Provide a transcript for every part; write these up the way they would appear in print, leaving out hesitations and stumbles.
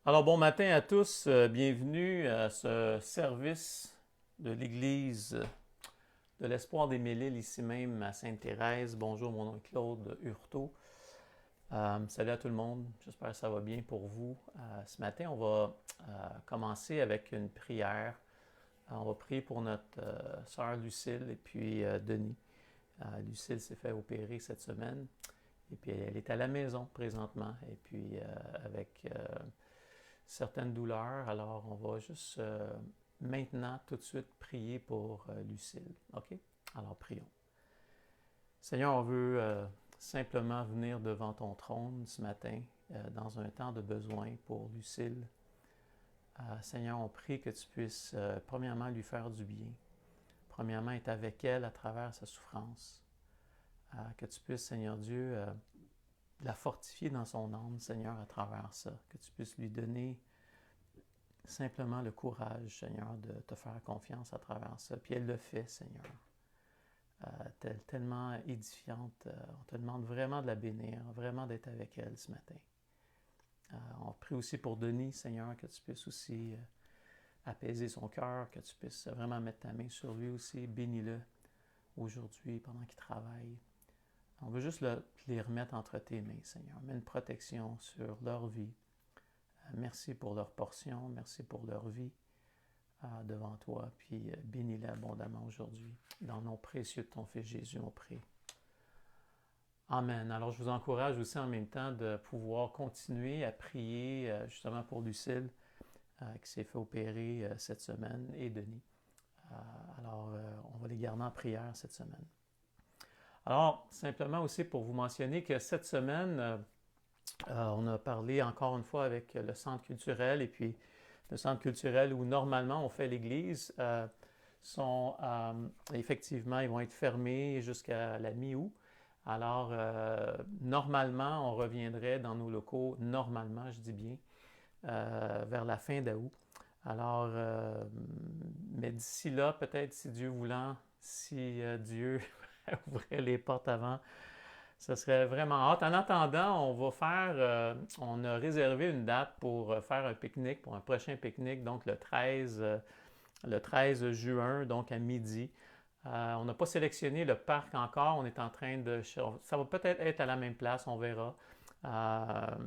Alors, bon matin à tous. Bienvenue à ce service de l'Église de l'Espoir des Mille-Îles, ici même à Sainte-Thérèse. Bonjour, mon nom est Claude Hurtaud. Salut à tout le monde. J'espère que ça va bien pour vous. Ce matin, on va commencer avec une prière. On va prier pour notre sœur Lucille et puis Denis. Lucille s'est fait opérer cette semaine et puis elle est à la maison présentement et puis avec certaines douleurs. Alors, on va juste maintenant, tout de suite, prier pour Lucille. OK? Alors, prions. Seigneur, on veut simplement venir devant ton trône ce matin dans un temps de besoin pour Lucille. Seigneur, on prie que tu puisses, premièrement, lui faire du bien. Premièrement, être avec elle à travers sa souffrance. Que tu puisses, Seigneur Dieu, la fortifier dans son âme, Seigneur, à travers ça. Que tu puisses lui donner simplement le courage, Seigneur, de te faire confiance à travers ça. Puis elle le fait, Seigneur. Tellement édifiante. On te demande vraiment de la bénir, vraiment d'être avec elle ce matin. On prie aussi pour Denis, Seigneur, que tu puisses aussi apaiser son cœur, que tu puisses vraiment mettre ta main sur lui aussi. Bénis-le aujourd'hui pendant qu'il travaille. On veut juste les remettre entre tes mains, Seigneur. Mets une protection sur leur vie. Merci pour leur portion, merci pour leur vie devant toi, puis bénis-les abondamment aujourd'hui. Dans le nom précieux de ton Fils Jésus, on prie. Amen. Alors, je vous encourage aussi en même temps de pouvoir continuer à prier justement pour Lucille, qui s'est fait opérer cette semaine, et Denis. Alors, on va les garder en prière cette semaine. Alors, simplement aussi pour vous mentionner que cette semaine, on a parlé encore une fois avec le centre culturel et puis le centre culturel où normalement on fait l'église sont effectivement, ils vont être fermés jusqu'à la mi-août. Alors, normalement, on reviendrait dans nos locaux, normalement, je dis bien, vers la fin d'août. Alors, mais d'ici là, peut-être si Dieu voulant, si Dieu ouvrait les portes avant, ça serait vraiment hâte. En attendant, on a réservé une date pour faire un pique-nique, pour un prochain pique-nique, donc le 13 juin, donc à midi. On n'a pas sélectionné le parc encore, on est en train de... Ça va peut-être être à la même place, on verra.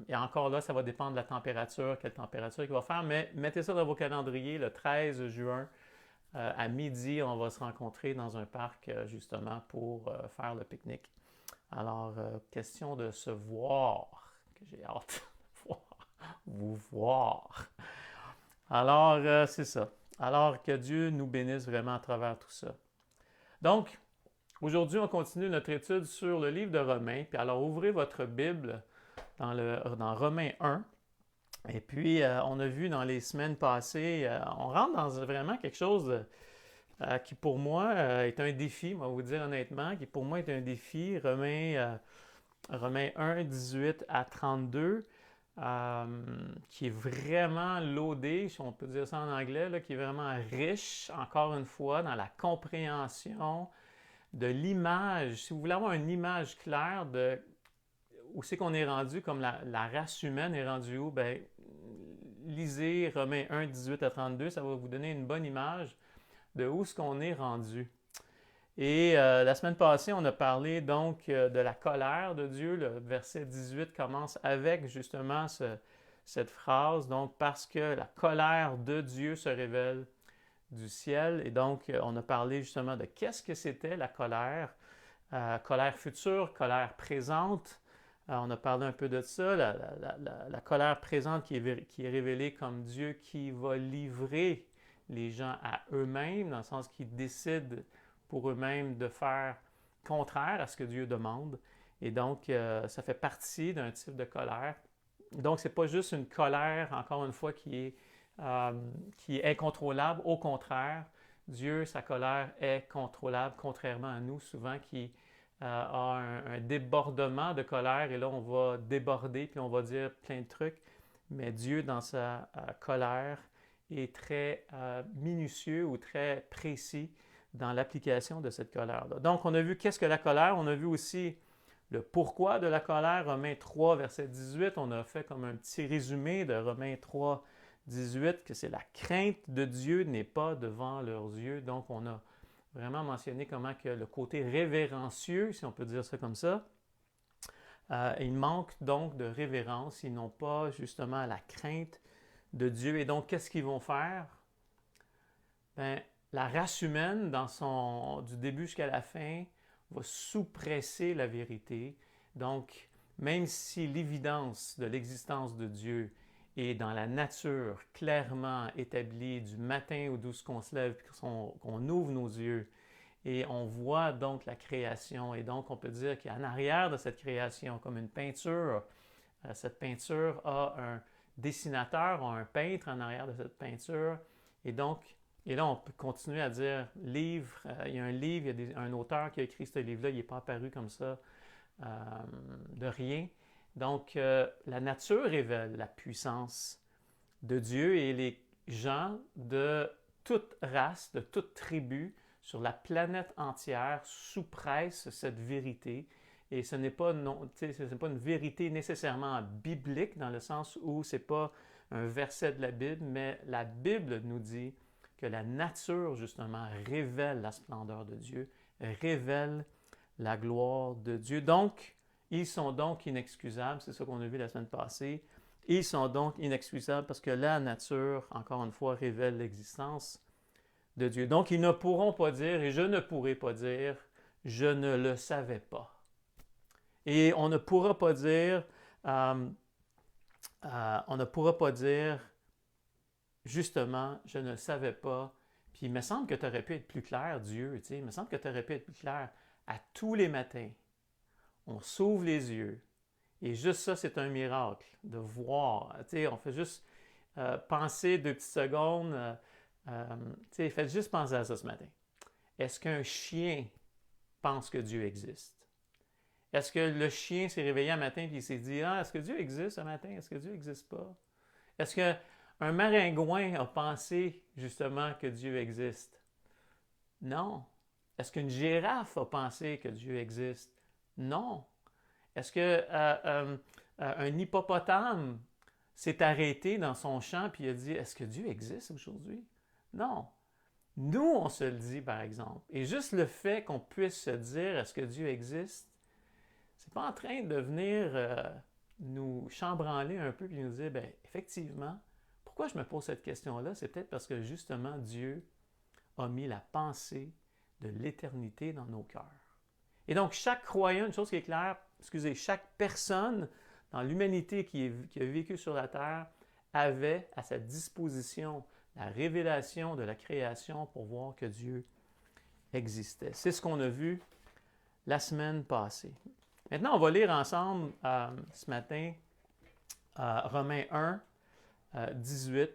Et encore là, ça va dépendre de la température, quelle température il va faire, mais mettez ça dans vos calendriers, le 13 juin, à midi, on va se rencontrer dans un parc justement pour faire le pique-nique. Alors, question de se voir, que j'ai hâte de voir, vous voir. Alors, c'est ça. Alors, que Dieu nous bénisse vraiment à travers tout ça. Donc, aujourd'hui, on continue notre étude sur le livre de Romains. Puis alors, ouvrez votre Bible dans Romains 1. Et puis, on a vu dans les semaines passées, on rentre dans vraiment quelque chose qui pour moi est un défi, moi, vous dire honnêtement, qui pour moi est un défi. Romains 1, 18 à 32, qui est vraiment loadé, si on peut dire ça en anglais, là, qui est vraiment riche, encore une fois, dans la compréhension de l'image. Si vous voulez avoir une image claire de où c'est qu'on est rendu, comme la race humaine est rendue où, ben, lisez Romains 1, 18 à 32, ça va vous donner une bonne image de où est-ce qu'on est rendu. Et la semaine passée, on a parlé donc de la colère de Dieu. Le verset 18 commence avec justement cette phrase, donc parce que la colère de Dieu se révèle du ciel. Et donc, on a parlé justement de qu'est-ce que c'était la colère, colère future, colère présente. On a parlé un peu de ça, la colère présente qui est révélée comme Dieu qui va livrer les gens à eux-mêmes, dans le sens qu'ils décident pour eux-mêmes de faire contraire à ce que Dieu demande. Et donc, ça fait partie d'un type de colère. Donc, ce n'est pas juste une colère, encore une fois, qui est incontrôlable. Au contraire, Dieu, sa colère est contrôlable, contrairement à nous, souvent, qui a un débordement de colère. Et là, on va déborder, puis on va dire plein de trucs. Mais Dieu, dans sa colère, est très minutieux ou très précis dans l'application de cette colère-là. Donc, on a vu qu'est-ce que la colère. On a vu aussi le pourquoi de la colère, Romains 3, verset 18. On a fait comme un petit résumé de Romains 3, 18, que c'est la crainte de Dieu n'est pas devant leurs yeux. Donc, on a vraiment mentionné comment que le côté révérencieux, si on peut dire ça comme ça, il manque donc de révérence. Ils n'ont pas justement la crainte de Dieu. Et donc, qu'est-ce qu'ils vont faire? Bien, la race humaine, du début jusqu'à la fin, va sous-presser la vérité. Donc, même si l'évidence de l'existence de Dieu est dans la nature clairement établie du matin au d'où qu'on se lève, qu'on ouvre nos yeux, et on voit donc la création. Et donc, on peut dire qu'en arrière de cette création, comme une peinture, cette peinture a un dessinateur, a un peintre en arrière de cette peinture. Et là, on peut continuer à dire livre. Il y a un livre, il y a un auteur qui a écrit ce livre-là, il n'est pas apparu comme ça de rien. Donc, la nature révèle la puissance de Dieu et les gens de toute race, de toute tribu, sur la planète entière sous-pressent cette vérité. Et ce n'est pas, une vérité nécessairement biblique dans le sens où ce n'est pas un verset de la Bible, mais la Bible nous dit que la nature, justement, révèle la splendeur de Dieu, révèle la gloire de Dieu. Donc, ils sont donc inexcusables, c'est ça qu'on a vu la semaine passée. Ils sont donc inexcusables parce que la nature, encore une fois, révèle l'existence de Dieu. Donc, ils ne pourront pas dire, et je ne pourrai pas dire, je ne le savais pas. Et on ne pourra pas dire, justement, je ne le savais pas. Puis il me semble que tu aurais pu être plus clair, Dieu, tu sais, il me semble que tu aurais pu être plus clair. À tous les matins, on s'ouvre les yeux. Et juste ça, c'est un miracle de voir. Tu sais, on fait juste penser 2 petites secondes. Faites juste penser à ça ce matin. Est-ce qu'un chien pense que Dieu existe? Est-ce que le chien s'est réveillé un matin et il s'est dit « Ah, est-ce que Dieu existe ce matin? Est-ce que Dieu n'existe pas? » Est-ce qu'un maringouin a pensé justement que Dieu existe? Non. Est-ce qu'une girafe a pensé que Dieu existe? Non. Est-ce qu'un hippopotame s'est arrêté dans son champ et a dit « Est-ce que Dieu existe aujourd'hui? » Non. Nous, on se le dit, par exemple. Et juste le fait qu'on puisse se dire « Est-ce que Dieu existe? » c'est pas en train de venir nous chambranler un peu et nous dire, bien, effectivement, pourquoi je me pose cette question-là? C'est peut-être parce que justement Dieu a mis la pensée de l'éternité dans nos cœurs. Et donc, chaque croyant, une chose qui est claire, chaque personne dans l'humanité qui a vécu sur la terre avait à sa disposition la révélation de la création pour voir que Dieu existait. C'est ce qu'on a vu la semaine passée. Maintenant, on va lire ensemble ce matin Romains 1, 18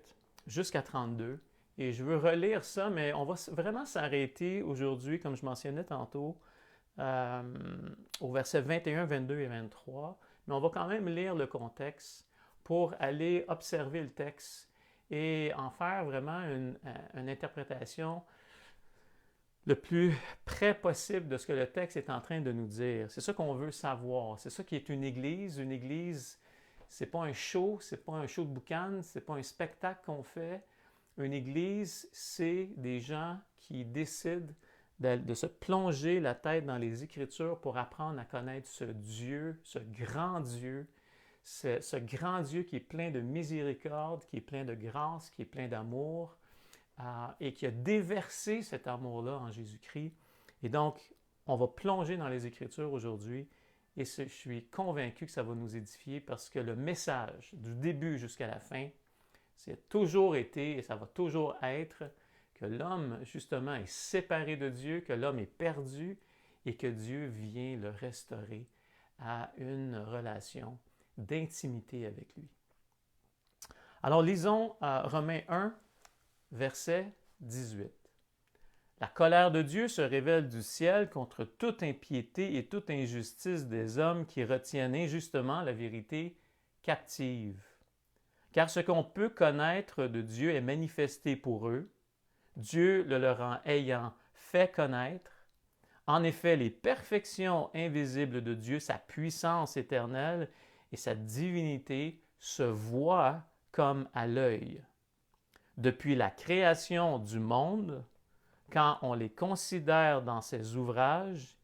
jusqu'à 32. Et je veux relire ça, mais on va vraiment s'arrêter aujourd'hui, comme je mentionnais tantôt, au verset 21, 22 et 23. Mais on va quand même lire le contexte pour aller observer le texte et en faire vraiment une interprétation le plus près possible de ce que le texte est en train de nous dire. C'est ça qu'on veut savoir. C'est ça qui est une église. Une église, c'est pas un show, c'est pas un show de boucan, c'est pas un spectacle qu'on fait. Une église, c'est des gens qui décident de se plonger la tête dans les Écritures pour apprendre à connaître ce Dieu, ce grand Dieu qui est plein de miséricorde, qui est plein de grâce, qui est plein d'amour, et qui a déversé cet amour-là en Jésus-Christ. Et donc, on va plonger dans les Écritures aujourd'hui et je suis convaincu que ça va nous édifier parce que le message du début jusqu'à la fin, c'est toujours été et ça va toujours être que l'homme, justement, est séparé de Dieu, que l'homme est perdu et que Dieu vient le restaurer à une relation d'intimité avec lui. Alors, lisons Romains 1, verset 18. La colère de Dieu se révèle du ciel contre toute impiété et toute injustice des hommes qui retiennent injustement la vérité captive. Car ce qu'on peut connaître de Dieu est manifesté pour eux, Dieu le leur ayant fait connaître En effet, les perfections invisibles de Dieu, sa puissance éternelle et sa divinité se voient comme à l'œil. Depuis la création du monde, quand on les considère dans ses ouvrages,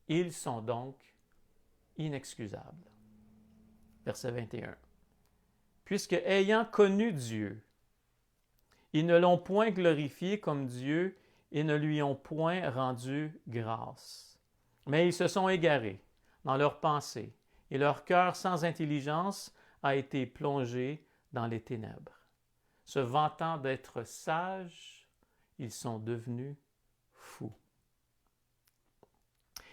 ils sont donc inexcusables. Verset 21. Puisque ayant connu Dieu, ils ne l'ont point glorifié comme Dieu et ne lui ont point rendu grâce. Mais ils se sont égarés dans leurs pensées, et leur cœur sans intelligence a été plongé dans les ténèbres. Se vantant d'être sages, ils sont devenus fous.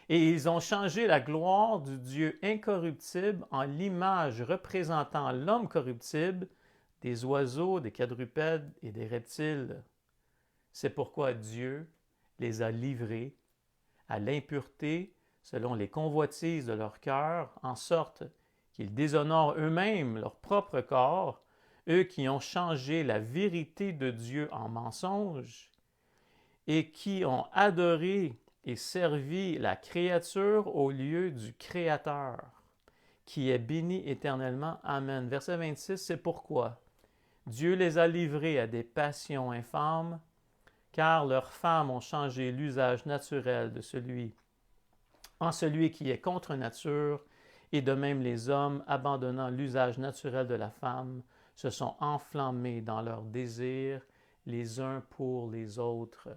Et ils ont changé la gloire du Dieu incorruptible en l'image représentant l'homme corruptible, des oiseaux, des quadrupèdes et des reptiles. C'est pourquoi Dieu les a livrés à l'impureté selon les convoitises de leur cœur, en sorte qu'ils déshonorent eux-mêmes leur propre corps, eux qui ont changé la vérité de Dieu en mensonge et qui ont adoré et servi la créature au lieu du Créateur, qui est béni éternellement. Amen. Verset 26, c'est pourquoi Dieu les a livrés à des passions infâmes, car leurs femmes ont changé l'usage naturel de celui en celui qui est contre nature, et de même les hommes, abandonnant l'usage naturel de la femme, se sont enflammés dans leurs désirs les uns pour les autres,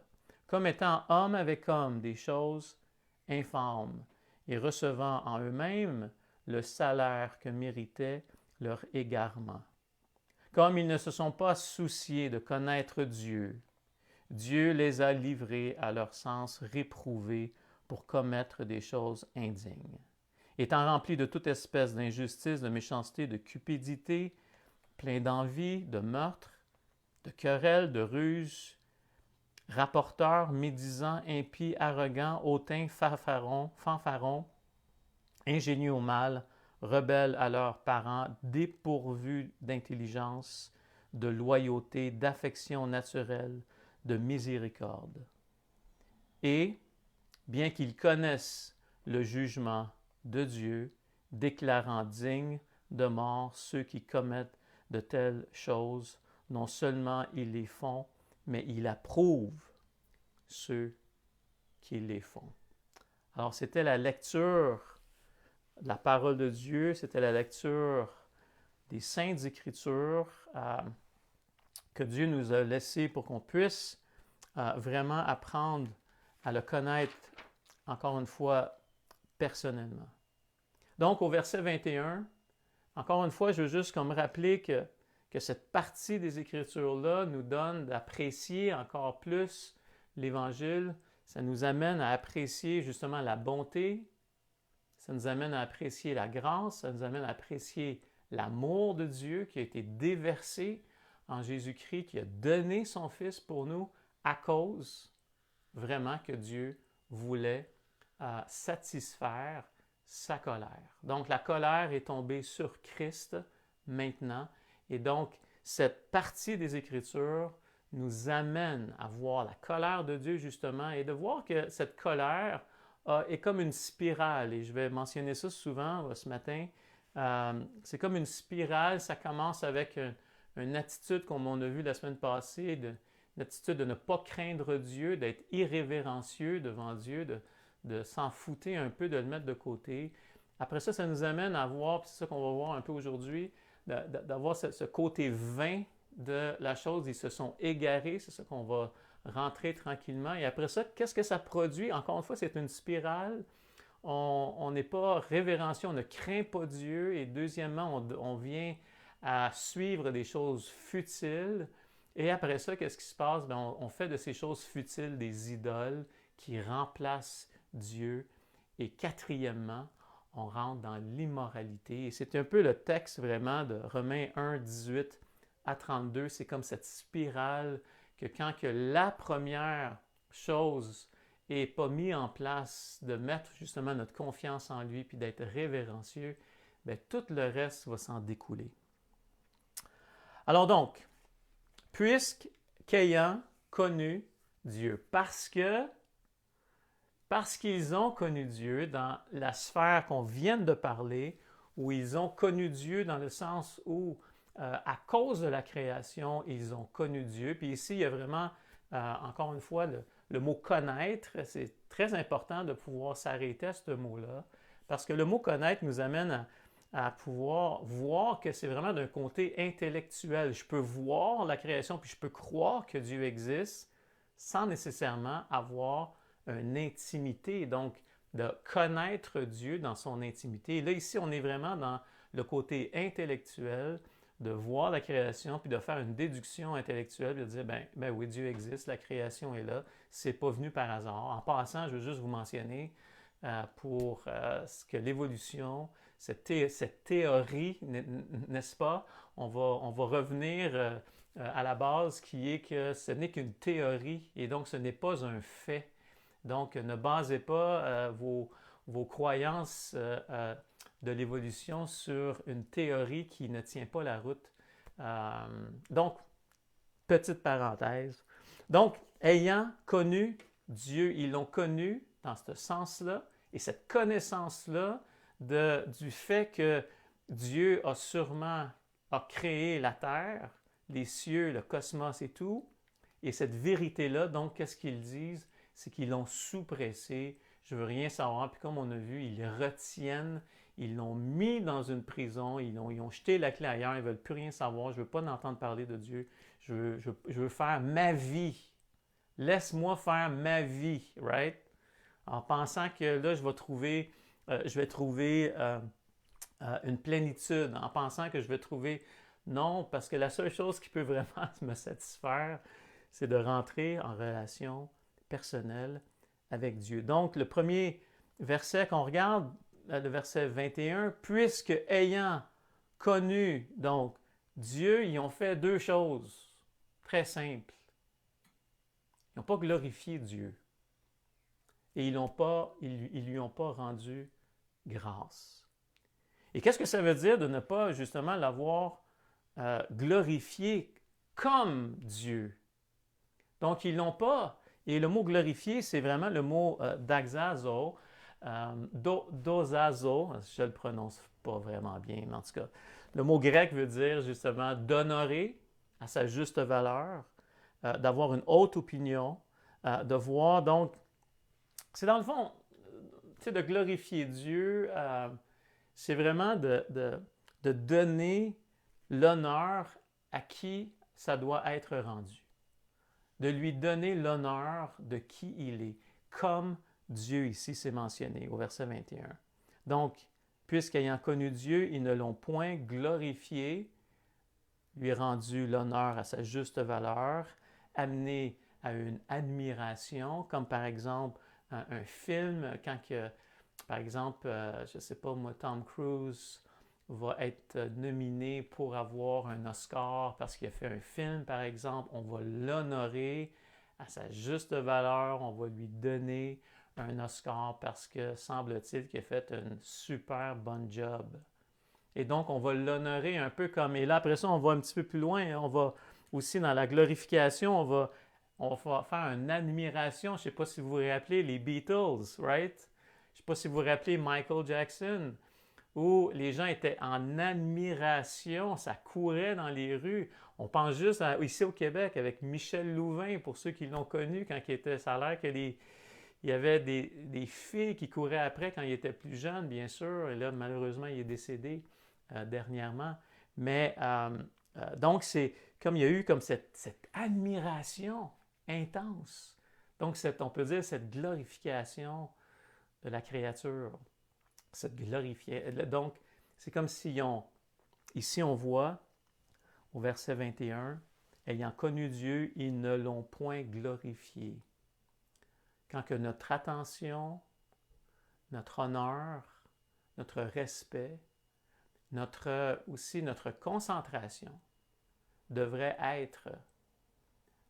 comme étant homme avec homme des choses infâmes, et recevant en eux-mêmes le salaire que méritait leur égarement. Comme ils ne se sont pas souciés de connaître Dieu, Dieu les a livrés à leur sens réprouvé pour commettre des choses indignes. Étant remplis de toute espèce d'injustice, de méchanceté, de cupidité, pleins d'envie, de meurtre, de querelles, de ruses, rapporteurs, médisants, impies, arrogants, hautains, fanfarons, ingénieux au mal, rebelles à leurs parents, dépourvus d'intelligence, de loyauté, d'affection naturelle, de miséricorde. Et, bien qu'ils connaissent le jugement de Dieu, déclarant dignes de mort ceux qui commettent de telles choses, non seulement ils les font, mais ils approuvent ceux qui les font. Alors, c'était la lecture de la parole de Dieu, c'était la lecture des Saintes Écritures que Dieu nous a laissées pour qu'on puisse vraiment apprendre à le connaître, encore une fois, personnellement. Donc, au verset 21, encore une fois, je veux juste comme rappeler que cette partie des Écritures-là nous donne d'apprécier encore plus l'Évangile. Ça nous amène à apprécier justement la bonté, ça nous amène à apprécier la grâce, ça nous amène à apprécier l'amour de Dieu qui a été déversé en Jésus-Christ, qui a donné son Fils pour nous à cause vraiment que Dieu voulait satisfaire sa colère. Donc la colère est tombée sur Christ maintenant et donc cette partie des Écritures nous amène à voir la colère de Dieu justement et de voir que cette colère est comme une spirale et je vais mentionner ça souvent ce matin. C'est comme une spirale, ça commence avec une attitude comme on a vu la semaine passée, une attitude de ne pas craindre Dieu, d'être irrévérencieux devant Dieu, de s'en foutre un peu, de le mettre de côté. Après ça, ça nous amène à voir, puis c'est ça qu'on va voir un peu aujourd'hui, d'avoir ce côté vain de la chose. Ils se sont égarés, c'est ça qu'on va rentrer tranquillement. Et après ça, qu'est-ce que ça produit? Encore une fois, c'est une spirale. On n'est pas révérencieux, on ne craint pas Dieu. Et deuxièmement, on vient à suivre des choses futiles. Et après ça, qu'est-ce qui se passe? Bien, on fait de ces choses futiles des idoles qui remplacent Dieu. Et quatrièmement, on rentre dans l'immoralité. Et c'est un peu le texte vraiment de Romains 1, 18 à 32. C'est comme cette spirale que quand que la première chose n'est pas mise en place, de mettre justement notre confiance en lui puis d'être révérencieux, bien, tout le reste va s'en découler. Alors donc, puisqu'ayant connu Dieu, parce parce qu'ils ont connu Dieu dans la sphère qu'on vient de parler, où ils ont connu Dieu dans le sens où, à cause de la création, ils ont connu Dieu. Puis ici, il y a vraiment, encore une fois, le mot connaître. C'est très important de pouvoir s'arrêter à ce mot-là, parce que le mot connaître nous amène à pouvoir voir que c'est vraiment d'un côté intellectuel. Je peux voir la création, puis je peux croire que Dieu existe sans nécessairement avoir une intimité, donc de connaître Dieu dans son intimité. Et là, ici, on est vraiment dans le côté intellectuel, de voir la création, puis de faire une déduction intellectuelle, de dire, ben oui, Dieu existe, la création est là, c'est pas venu par hasard. En passant, je veux juste vous mentionner pour ce que l'évolution, cette théorie, n'est-ce pas? On va revenir à la base qui est que ce n'est qu'une théorie et donc ce n'est pas un fait. Donc, ne basez pas vos croyances de l'évolution sur une théorie qui ne tient pas la route. Donc, petite parenthèse. Donc, ayant connu Dieu, ils l'ont connu dans ce sens-là, et cette connaissance-là du fait que Dieu a sûrement créé la terre, les cieux, le cosmos et tout, et cette vérité-là, donc, qu'est-ce qu'ils disent? C'est qu'ils l'ont sous-pressé, je veux rien savoir, puis comme on a vu, ils retiennent, ils l'ont mis dans une prison, ils ont jeté la clé ailleurs, ils ne veulent plus rien savoir, je ne veux pas entendre parler de Dieu, je veux faire ma vie. Laisse-moi faire ma vie, right? En pensant que là, je vais trouver une plénitude, en pensant que je vais trouver... Non, parce que la seule chose qui peut vraiment me satisfaire, c'est de rentrer en relation personnelle avec Dieu. Donc, le premier verset qu'on regarde, le verset 21, puisque ayant connu donc Dieu, ils ont fait deux choses très simples. Ils n'ont pas glorifié Dieu et ils lui ont pas rendu grâce. Et qu'est-ce que ça veut dire de ne pas justement l'avoir glorifié comme Dieu? Donc, ils l'ont pas. Et le mot glorifié, c'est vraiment le mot daxazo, dosazo, je ne le prononce pas vraiment bien, mais en tout cas, le mot grec veut dire justement d'honorer à sa juste valeur, d'avoir une haute opinion, de voir donc, c'est dans le fond, tu sais, de glorifier Dieu, c'est vraiment de donner l'honneur à qui ça doit être rendu. De lui donner l'honneur de qui il est, comme Dieu ici c'est mentionné au verset 21. Donc, puisqu'ayant connu Dieu, ils ne l'ont point glorifié, lui rendu l'honneur à sa juste valeur, amené à une admiration, comme par exemple un film, quand que, par exemple, je ne sais pas moi, Tom Cruise va être nominé pour avoir un Oscar parce qu'il a fait un film, par exemple, on va l'honorer à sa juste valeur, on va lui donner un Oscar parce que semble-t-il qu'il a fait un super bon job. Et donc, on va l'honorer un peu comme... Et là, après ça, on va un petit peu plus loin, on va aussi dans la glorification, on va faire une admiration. Je ne sais pas si vous vous rappelez les Beatles, right? Je ne sais pas si vous vous rappelez Michael Jackson, où les gens étaient en admiration, ça courait dans les rues. On pense juste ici au Québec avec Michel Louvain, pour ceux qui l'ont connu quand il était, ça a l'air qu'il y avait des filles qui couraient après quand il était plus jeune, bien sûr, et là, malheureusement, il est décédé dernièrement. Mais donc, c'est comme il y a eu comme cette admiration intense. Donc, on peut dire cette glorification de la créature. Cette glorifiée. Donc, c'est comme si ici on voit au verset 21, ayant connu Dieu, ils ne l'ont point glorifié. Quand que notre attention, notre honneur, notre respect, aussi notre concentration devrait être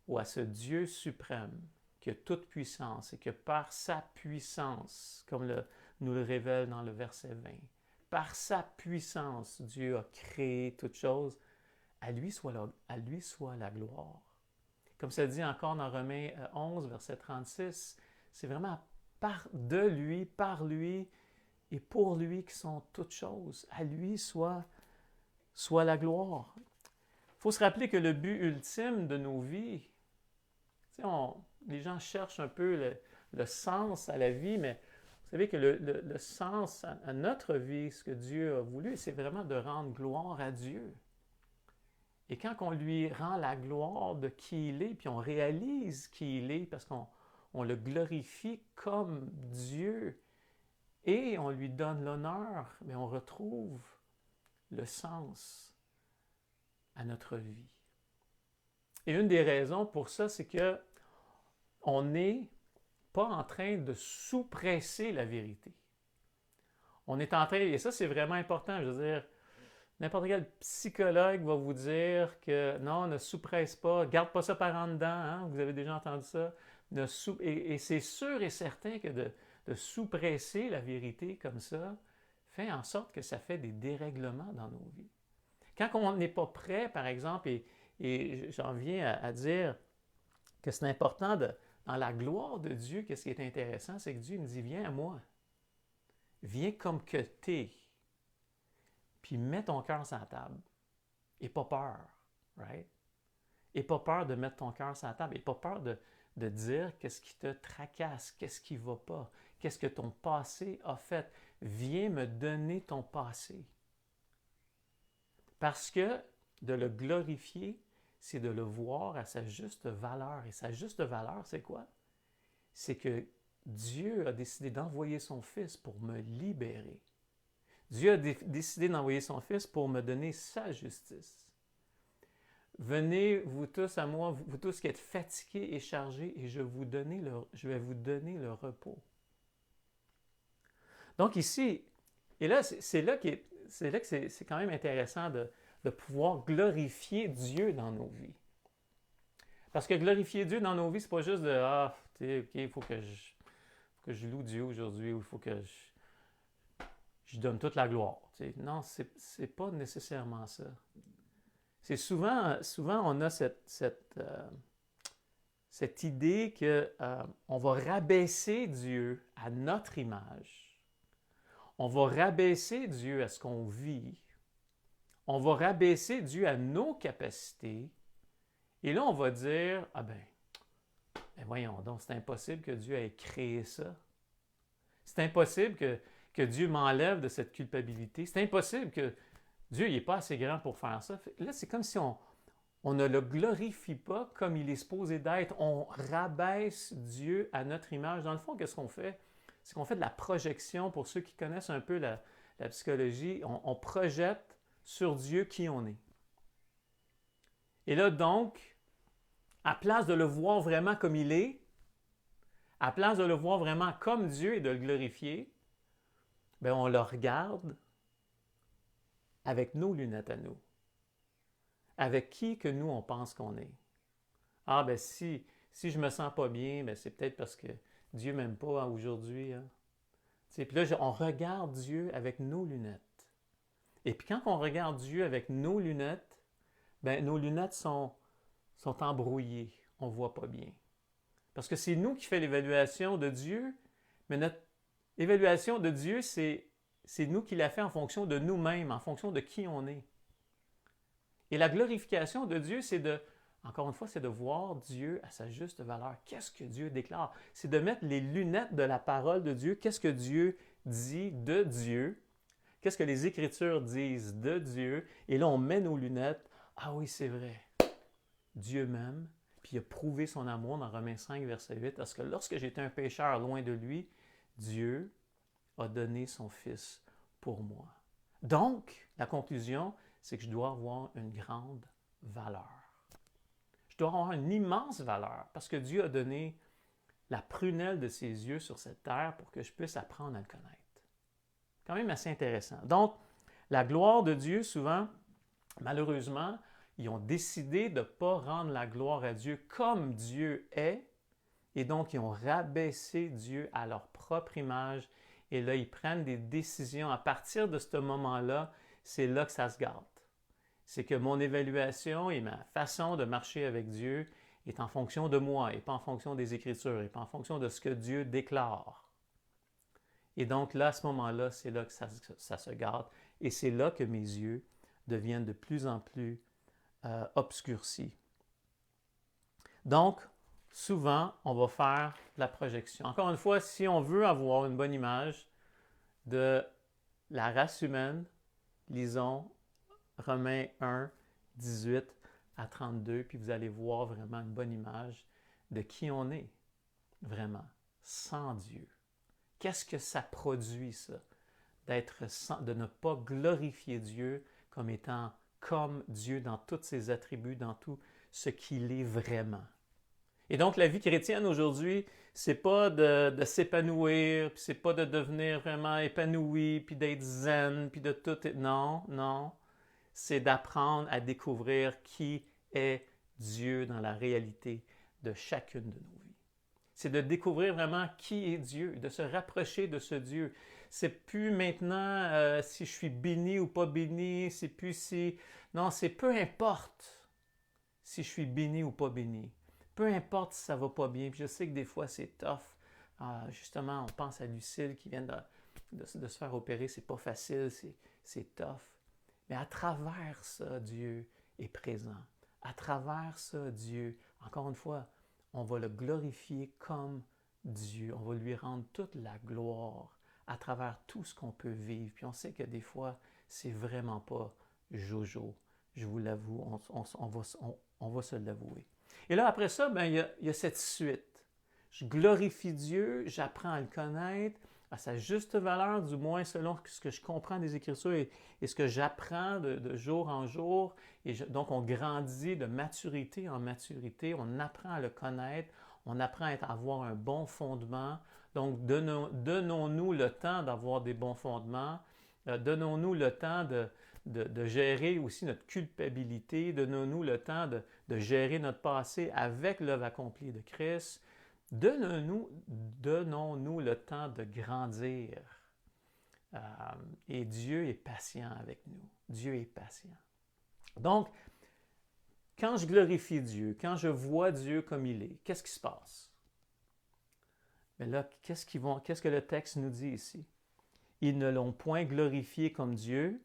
à ce Dieu suprême qui a toute puissance et que par sa puissance, comme nous le révèle dans le verset 20, par sa puissance, Dieu a créé toutes choses, à lui soit la gloire. Comme ça dit encore dans Romains 11, verset 36, c'est vraiment de lui, par lui et pour lui qui sont toutes choses. À lui soit la gloire. Il faut se rappeler que le but ultime de nos vies, les gens cherchent un peu le sens à la vie, mais vous savez que le sens à notre vie, ce que Dieu a voulu, c'est vraiment de rendre gloire à Dieu. Et quand on lui rend la gloire de qui il est, puis on réalise qui il est, parce qu'on le glorifie comme Dieu, et on lui donne l'honneur, mais on retrouve le sens à notre vie. Et une des raisons pour ça, c'est que on n'est pas en train de sous-presser la vérité. On est en train, et ça c'est vraiment important, je veux dire, n'importe quel psychologue va vous dire que non, ne sous-presse pas, garde pas ça par en dedans, hein? Vous avez déjà entendu ça. Et c'est sûr et certain que de sous-presser la vérité comme ça fait en sorte que ça fait des dérèglements dans nos vies. Quand on n'est pas prêt, par exemple, et j'en viens à dire que c'est important dans la gloire de Dieu, qu'est-ce qui est intéressant, c'est que Dieu me dit, viens à moi, viens comme que t'es. Puis mets ton cœur sur la table. Et pas peur, right? Et pas peur de mettre ton cœur sur la table. Et pas peur de dire qu'est-ce qui te tracasse, qu'est-ce qui ne va pas, qu'est-ce que ton passé a fait. Viens me donner ton passé. Parce que de le glorifier, c'est de le voir à sa juste valeur. Et sa juste valeur, c'est quoi? C'est que Dieu a décidé d'envoyer son Fils pour me libérer. Dieu a décidé d'envoyer son Fils pour me donner sa justice. Venez, vous tous à moi, vous tous qui êtes fatigués et chargés, et je vais vous donner le repos. Donc ici, et là, c'est là que c'est quand même intéressant de pouvoir glorifier Dieu dans nos vies. Parce que glorifier Dieu dans nos vies, c'est pas juste de OK, il faut que je loue Dieu aujourd'hui, ou il faut que je donne toute la gloire. Non, c'est pas nécessairement ça. C'est souvent on a cette idée qu'on va rabaisser Dieu à notre image. On va rabaisser Dieu à ce qu'on vit. On va rabaisser Dieu à nos capacités. Et là, on va dire, ben voyons donc, c'est impossible que Dieu ait créé ça. C'est impossible que Dieu m'enlève de cette culpabilité. C'est impossible que Dieu n'est pas assez grand pour faire ça. Là, c'est comme si on ne le glorifie pas comme il est supposé d'être. On rabaisse Dieu à notre image. Dans le fond, qu'est-ce qu'on fait? C'est qu'on fait de la projection. Pour ceux qui connaissent un peu la psychologie, on projette sur Dieu qui on est. Et là, donc, à place de le voir vraiment comme il est, à place de le voir vraiment comme Dieu et de le glorifier, bien, on le regarde avec nos lunettes à nous. Avec qui que nous, on pense qu'on est. Si je me sens pas bien, c'est peut-être parce que Dieu m'aime pas aujourd'hui. Hein? Puis là, on regarde Dieu avec nos lunettes. Et puis quand on regarde Dieu avec nos lunettes, nos lunettes sont embrouillées. On ne voit pas bien. Parce que c'est nous qui faisons l'évaluation de Dieu, mais notre évaluation de Dieu, c'est nous qui la fait en fonction de nous-mêmes, en fonction de qui on est. Et la glorification de Dieu, encore une fois, c'est de voir Dieu à sa juste valeur. Qu'est-ce que Dieu déclare? C'est de mettre les lunettes de la parole de Dieu. Qu'est-ce que Dieu dit de Dieu? Qu'est-ce que les Écritures disent de Dieu? Et là, on met nos lunettes. Ah oui, c'est vrai. Dieu m'aime, puis il a prouvé son amour dans Romains 5, verset 8, parce que lorsque j'étais un pécheur loin de lui, Dieu a donné son Fils pour moi. Donc, la conclusion, c'est que je dois avoir une grande valeur. Je dois avoir une immense valeur parce que Dieu a donné la prunelle de ses yeux sur cette terre pour que je puisse apprendre à le connaître. Quand même assez intéressant. Donc, la gloire de Dieu, souvent, malheureusement, ils ont décidé de ne pas rendre la gloire à Dieu comme Dieu est, et donc ils ont rabaissé Dieu à leur propre image, et là, ils prennent des décisions. À partir de ce moment-là, c'est là que ça se gâte. C'est que mon évaluation et ma façon de marcher avec Dieu est en fonction de moi, et pas en fonction des Écritures, et pas en fonction de ce que Dieu déclare. Et donc là, à ce moment-là, c'est là que ça se gâte. Et c'est là que mes yeux deviennent de plus en plus obscurcis. Donc, souvent, on va faire la projection. Encore une fois, si on veut avoir une bonne image de la race humaine, lisons Romains 1, 18 à 32, puis vous allez voir vraiment une bonne image de qui on est, vraiment, sans Dieu. Qu'est-ce que ça produit, ça? De ne pas glorifier Dieu comme étant comme Dieu dans tous ses attributs, dans tout ce qu'il est vraiment. Et donc, la vie chrétienne aujourd'hui, c'est pas de s'épanouir, puis c'est pas de devenir vraiment épanoui, puis d'être zen, puis de tout. Non, non. C'est d'apprendre à découvrir qui est Dieu dans la réalité de chacune de nos vies. C'est de découvrir vraiment qui est Dieu, de se rapprocher de ce Dieu. C'est plus maintenant si je suis béni ou pas béni, c'est plus si... Non, c'est peu importe si je suis béni ou pas béni. Peu importe si ça va pas bien. Puis je sais que des fois, c'est tough. Justement, on pense à Lucille qui vient de se faire opérer. C'est pas facile, c'est tough. Mais à travers ça, Dieu est présent. À travers ça, Dieu, encore une fois, on va le glorifier comme Dieu. On va lui rendre toute la gloire à travers tout ce qu'on peut vivre. Puis on sait que des fois, c'est vraiment pas jojo. Je vous l'avoue, on va se l'avouer. Et là, après ça, ben, il y a cette suite. Je glorifie Dieu, j'apprends à le connaître à sa juste valeur, du moins selon ce que je comprends des Écritures et ce que j'apprends de jour en jour. Donc, on grandit de maturité en maturité, on apprend à le connaître, on apprend à avoir un bon fondement. Donc, donnons-nous le temps d'avoir des bons fondements, donnons-nous le temps de gérer aussi notre culpabilité, donnons-nous le temps de gérer notre passé avec l'œuvre accomplie de Christ. Donnons-nous le temps de grandir. Et Dieu est patient avec nous. Dieu est patient. Donc, quand je glorifie Dieu, quand je vois Dieu comme il est, qu'est-ce qui se passe? Mais là, qu'est-ce que le texte nous dit ici? Ils ne l'ont point glorifié comme Dieu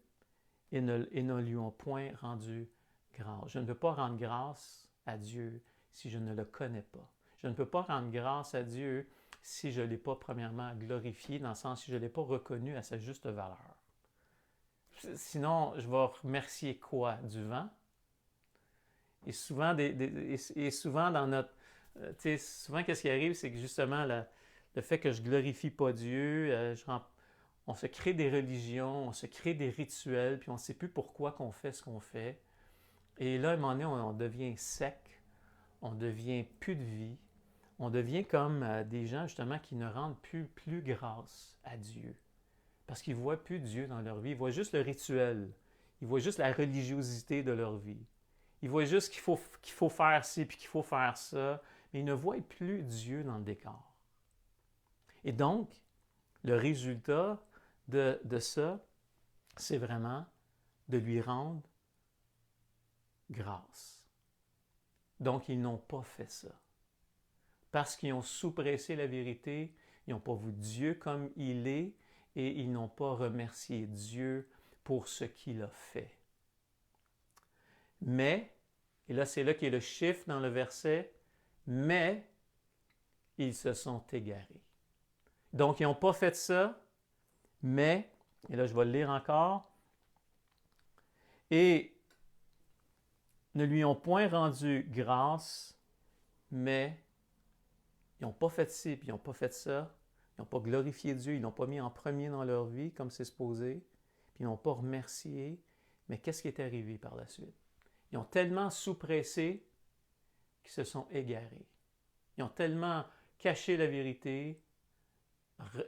et ne lui ont point rendu grâce. Je ne peux pas rendre grâce à Dieu si je ne le connais pas. Je ne peux pas rendre grâce à Dieu si je ne l'ai pas premièrement glorifié, dans le sens si je ne l'ai pas reconnu à sa juste valeur. Sinon, je vais remercier quoi? Du vent? Et souvent, souvent dans notre... souvent, qu'est-ce qui arrive, c'est que justement, le fait que je ne glorifie pas Dieu, on se crée des religions, on se crée des rituels, puis on ne sait plus pourquoi qu'on fait ce qu'on fait. Et là, à un moment donné, on devient sec, on devient plus de vie, on devient comme des gens justement qui ne rendent plus grâce à Dieu. Parce qu'ils ne voient plus Dieu dans leur vie, ils voient juste le rituel, ils voient juste la religiosité de leur vie. Ils voient juste qu'il faut faire ci puis qu'il faut faire ça, mais ils ne voient plus Dieu dans le décor. Et donc, le résultat de ça, c'est vraiment de lui rendre grâce. Donc, ils n'ont pas fait ça. Parce qu'ils ont sous-pressé la vérité, ils n'ont pas vu Dieu comme il est et ils n'ont pas remercié Dieu pour ce qu'il a fait. Mais, et là c'est là qu'il y a le chiffre dans le verset, mais ils se sont égarés. Donc, ils n'ont pas fait ça, mais, et là je vais le lire encore, et ne lui ont point rendu grâce, mais ils n'ont pas fait ci, puis ils n'ont pas fait ça, ils n'ont pas glorifié Dieu, ils ne l'ont pas mis en premier dans leur vie, comme c'est supposé, puis ils n'ont pas remercié, mais qu'est-ce qui est arrivé par la suite? Ils ont tellement sous-pressé qu'ils se sont égarés. Ils ont tellement caché la vérité,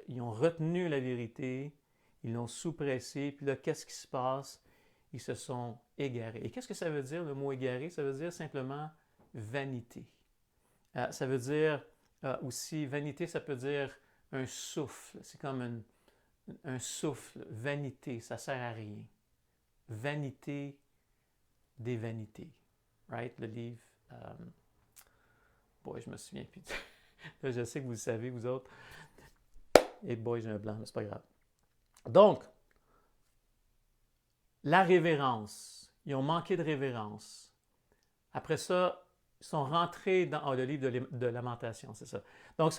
ils ont retenu la vérité, ils l'ont sous-pressé, puis là, qu'est-ce qui se passe? Ils se sont égarés. Et qu'est-ce que ça veut dire, le mot égaré? Ça veut dire simplement vanité. Ça veut dire aussi, vanité, ça peut dire un souffle. C'est comme un souffle, vanité, ça ne sert à rien. Vanité des vanités. Right? Le livre. Je me souviens plus. Là, je sais que vous le savez, vous autres. Et boy, j'ai un blanc, mais c'est pas grave. Donc, la révérence. Ils ont manqué de révérence. Après ça, ils sont rentrés dans le livre de Lamentation, c'est ça. Donc,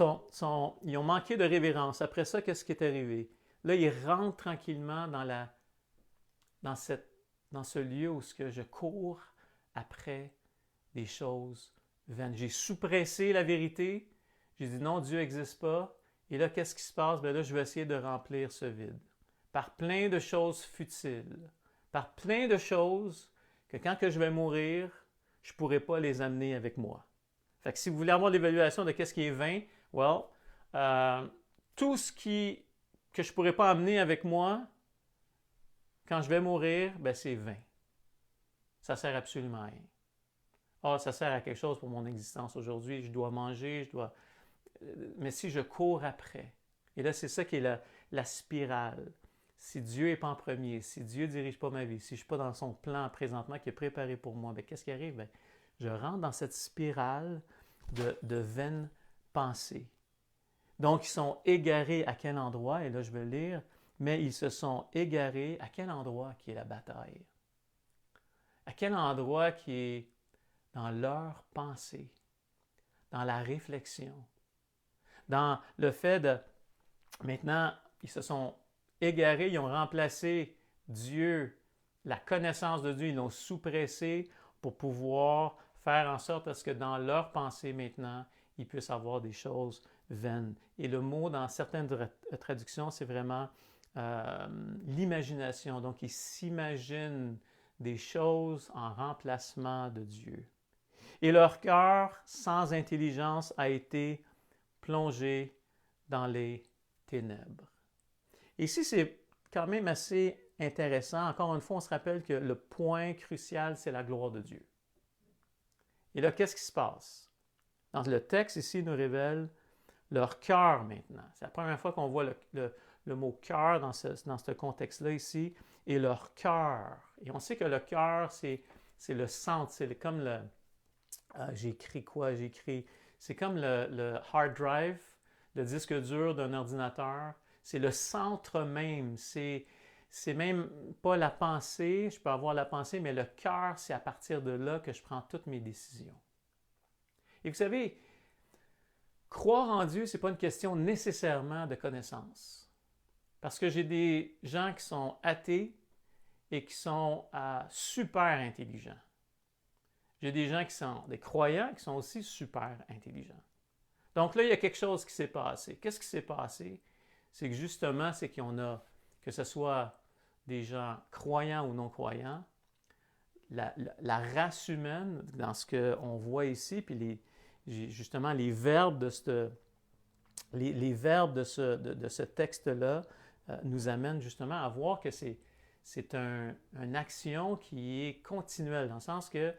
ils ont manqué de révérence. Après ça, qu'est-ce qui est arrivé? Là, ils rentrent tranquillement dans ce lieu où je cours après des choses vaines. J'ai sous-pressé la vérité. J'ai dit non, Dieu n'existe pas. Et là, qu'est-ce qui se passe? Bien là, je vais essayer de remplir ce vide par plein de choses futiles, par plein de choses que quand que je vais mourir, je ne pourrai pas les amener avec moi. Fait que si vous voulez avoir l'évaluation de qu'est-ce qui est vain, tout ce que je ne pourrais pas amener avec moi, quand je vais mourir, ben c'est vain. Ça ne sert absolument à rien. Ah, ça sert à quelque chose pour mon existence aujourd'hui, je dois manger, mais si je cours après, et là c'est ça qui est la spirale. Si Dieu n'est pas en premier, si Dieu ne dirige pas ma vie, si je ne suis pas dans son plan présentement qui est préparé pour moi, bien, qu'est-ce qui arrive? Bien, je rentre dans cette spirale de vaines pensées. Donc, ils sont égarés à quel endroit? Et là, je vais lire. Mais ils se sont égarés à quel endroit qui est la bataille? À quel endroit qui est dans leur pensée, dans la réflexion, dans le fait de... Maintenant, ils se sont égarés, ils ont remplacé Dieu, la connaissance de Dieu, ils l'ont sous-pressé pour pouvoir faire en sorte à ce que dans leur pensée maintenant, ils puissent avoir des choses vaines. Et le mot dans certaines traductions, c'est vraiment l'imagination. Donc, ils s'imaginent des choses en remplacement de Dieu. Et leur cœur, sans intelligence, a été plongé dans les ténèbres. Ici, c'est quand même assez intéressant. Encore une fois, on se rappelle que le point crucial, c'est la gloire de Dieu. Et là, qu'est-ce qui se passe? Dans le texte ici, il nous révèle leur cœur maintenant. C'est la première fois qu'on voit le mot cœur dans ce contexte-là ici, et leur cœur. Et on sait que le cœur, c'est le centre, c'est comme le... j'écris quoi? C'est comme le hard drive, le disque dur d'un ordinateur. C'est le centre même. C'est même pas la pensée. Je peux avoir la pensée, mais le cœur, c'est à partir de là que je prends toutes mes décisions. Et vous savez, croire en Dieu, ce n'est pas une question nécessairement de connaissance. Parce que j'ai des gens qui sont athées et qui sont super intelligents. J'ai des gens qui sont des croyants qui sont aussi super intelligents. Donc là, il y a quelque chose qui s'est passé. Qu'est-ce qui s'est passé? C'est que justement, c'est qu'on a, que ce soit des gens croyants ou non croyants, la race humaine, dans ce qu'on voit ici, puis justement les verbes de ce texte-là nous amènent justement à voir que c'est une action qui est continuelle, dans le sens que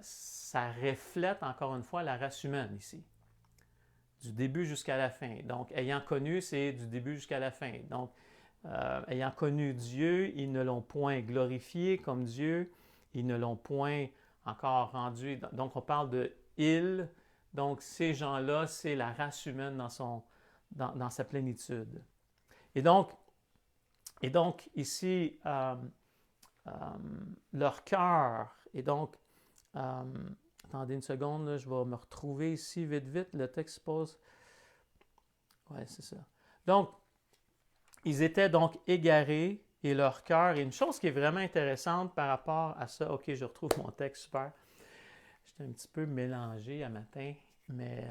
ça reflète encore une fois la race humaine ici, du début jusqu'à la fin. Donc, ayant connu, c'est du début jusqu'à la fin. Donc, ayant connu Dieu, ils ne l'ont point glorifié comme Dieu, ils ne l'ont point encore rendu. Donc, on parle de « ils ». Donc, ces gens-là, c'est la race humaine dans sa plénitude. Et donc ici, leur cœur, et donc, attendez une seconde, là, je vais me retrouver ici vite. Le texte pose... Oui, c'est ça. Donc, ils étaient donc égarés et leur cœur... Et une chose qui est vraiment intéressante par rapport à ça... OK, je retrouve mon texte, super. J'étais un petit peu mélangé à matin, mais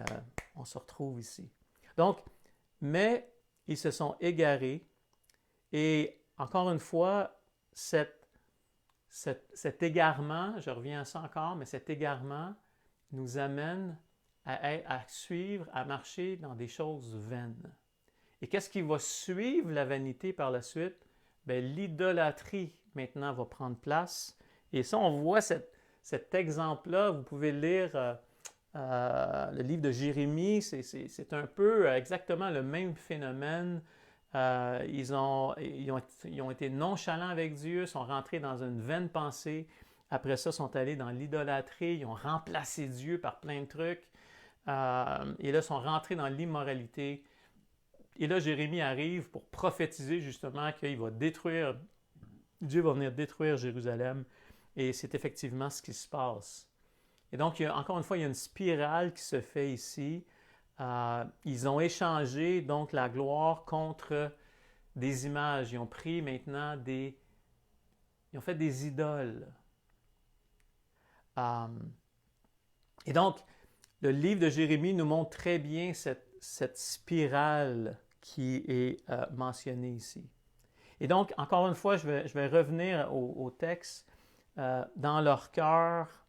on se retrouve ici. Donc, mais ils se sont égarés et encore une fois, cet égarement, je reviens à ça encore, mais cet égarement nous amène à suivre, à marcher dans des choses vaines. Et qu'est-ce qui va suivre la vanité par la suite? Bien, l'idolâtrie maintenant va prendre place. Et ça, on voit cet exemple-là, vous pouvez lire le livre de Jérémie, c'est un peu exactement le même phénomène. Ils ont été nonchalants avec Dieu, sont rentrés dans une vaine pensée. Après ça, sont allés dans l'idolâtrie, ils ont remplacé Dieu par plein de trucs. Et là, sont rentrés dans l'immoralité. Et là, Jérémie arrive pour prophétiser justement qu'il va détruire, Dieu va venir détruire Jérusalem. Et c'est effectivement ce qui se passe. Et donc, encore une fois, il y a une spirale qui se fait ici. Ils ont échangé donc la gloire contre des images. Ils ont pris maintenant ils ont fait des idoles. Et donc, le livre de Jérémie nous montre très bien cette spirale qui est mentionnée ici. Et donc, encore une fois, je vais revenir au texte. Dans leur cœur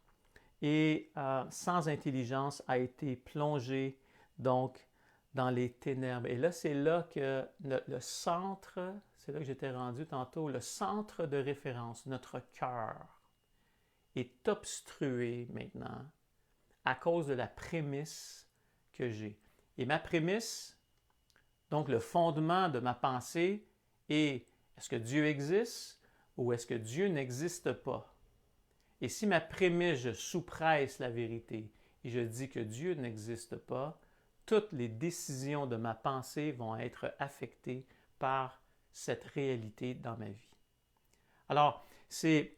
et sans intelligence a été plongé donc dans les ténèbres. Et là, c'est là que le centre, c'est là que j'étais rendu tantôt, le centre de référence, notre cœur, est obstrué maintenant à cause de la prémisse que j'ai. Et ma prémisse, donc le fondement de ma pensée est, est-ce que Dieu existe ou est-ce que Dieu n'existe pas? Et si ma prémisse, je sous-presse la vérité et je dis que Dieu n'existe pas, toutes les décisions de ma pensée vont être affectées par cette réalité dans ma vie. Alors, c'est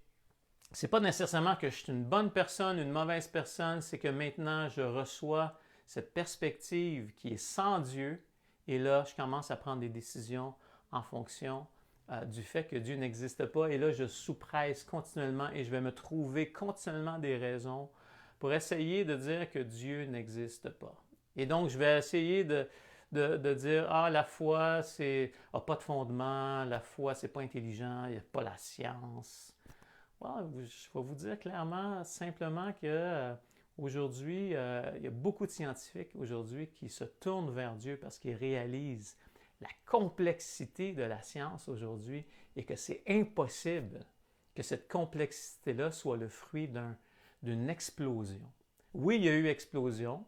pas nécessairement que je suis une bonne personne, une mauvaise personne, c'est que maintenant je reçois cette perspective qui est sans Dieu et là, je commence à prendre des décisions en fonction du fait que Dieu n'existe pas. Et là, je sous-presse continuellement et je vais me trouver continuellement des raisons pour essayer de dire que Dieu n'existe pas. Et donc, je vais essayer de dire, la foi, n'a pas de fondement, la foi, c'est pas intelligent, il n'y a pas la science. Je vais vous dire clairement, simplement que aujourd'hui, il y a beaucoup de scientifiques aujourd'hui qui se tournent vers Dieu parce qu'ils réalisent la complexité de la science aujourd'hui et que c'est impossible que cette complexité-là soit le fruit d'une explosion. Oui, il y a eu explosion.